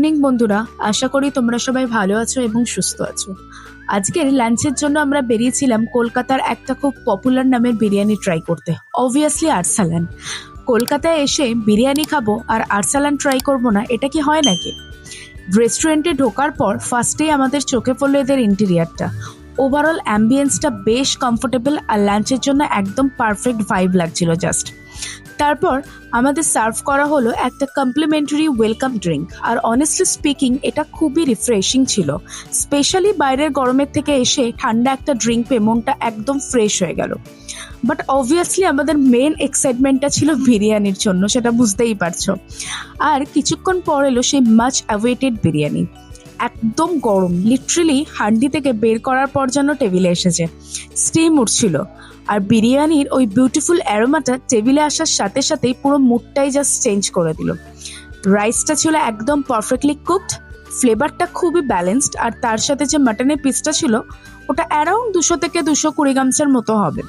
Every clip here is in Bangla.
ইভিনিং বন্ধুরা, আশা করি তোমরা সবাই ভালো আছো এবং সুস্থ আছো। আজকের লাঞ্চের জন্য আমরা বেরিয়েছিলাম কলকাতার একটা খুব পপুলার নামের বিরিয়ানি ট্রাই করতে, অবভিয়াসলি আরসালান। কলকাতায় এসে বিরিয়ানি খাবো আর আরসালান ট্রাই করবো না, এটা কি হয় নাকি? রেস্টুরেন্টে ঢোকার পর ফার্স্টেই আমাদের চোখে পড়লো এদের ইন্টেরিয়ারটা। ওভারঅল অ্যাম্বিয়েন্সটা বেশ কমফোর্টেবল আর লাঞ্চের জন্য একদম পারফেক্ট ভাইব লাগছিল জাস্ট। তারপর আমাদের সার্ভ করা হলো একটা কমপ্লিমেন্টারি ওয়েলকাম ড্রিঙ্ক, আর অনেস্টলি স্পিকিং এটা খুবই রিফ্রেশিং ছিল। স্পেশালি বাইরের গরমের থেকে এসে ঠান্ডা একটা ড্রিঙ্ক পেয়ে মনটা একদম ফ্রেশ হয়ে গেল। বাট অবভিয়াসলি আমাদের মেন এক্সাইটমেন্টটা ছিল বিরিয়ানির জন্য, সেটা বুঝতেই পারছো। আর কিছুক্ষণ পর এলো সেই মাচ অ্যাওয়েটেড বিরিয়ানি, একদম গরম, লিটারেলি হান্ডি থেকে বের করার পর যেন টেবিলে এসেছে, স্টিম উঠছিল। আর বিরিয়ানির ওই বিউটিফুল অ্যারোমাটা টেবিলে আসার সাথে সাথেই পুরো মুডটাই জাস্ট চেঞ্জ করে দিল। রাইসটা ছিল একদম পারফেক্টলি কুকড, ফ্লেভারটা খুবই ব্যালেন্সড, আর তার সাথে যে মাটনের পিসটা ছিল ওটা অ্যারাউন্ড 200 থেকে 220 গ্রামসের মতো হবে।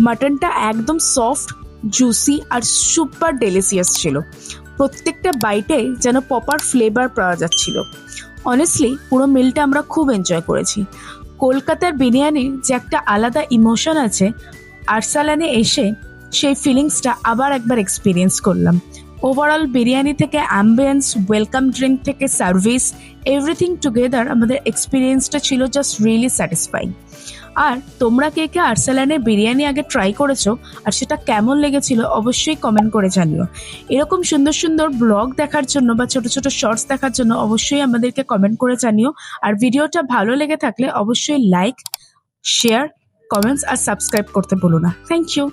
মাটনটা একদম সফট, জুসি আর সুপার ডেলিসিয়াস ছিল। প্রত্যেকটা বাইটে যেন প্রপার ফ্লেভার পাওয়া যাচ্ছিল। অনেস্টলি পুরো মিলটা আমরা খুব এনজয় করেছি। কলকাতার বিরিয়ানির যে একটা আলাদা ইমোশন আছে, আরসালানে এসে সেই ফিলিংসটা আবার একবার এক্সপিরিয়েন্স করলাম। ওভারঅল বিরিয়ানি থেকে অ্যাম্বিয়েন্স, ওয়েলকাম ড্রিঙ্ক থেকে সার্ভিস, এভরিথিং টুগেদার আমাদের এক্সপিরিয়েন্সটা ছিল জাস্ট রিয়েলি স্যাটিসফাইং। আর তোমরা কে কে আরসালানের বিরিয়ানি আগে ট্রাই করেছো আর সেটা কেমন লেগেছিল অবশ্যই কমেন্ট করে জানিও। এরকম সুন্দর সুন্দর ব্লগ দেখার জন্য বা ছোট ছোট শর্টস দেখার জন্য অবশ্যই আমাদেরকে কমেন্ট করে জানিও। আর ভিডিওটা ভালো লেগে থাকলে অবশ্যই লাইক, শেয়ার, কমেন্টস আর সাবস্ক্রাইব করতে ভুলো না। Thank you.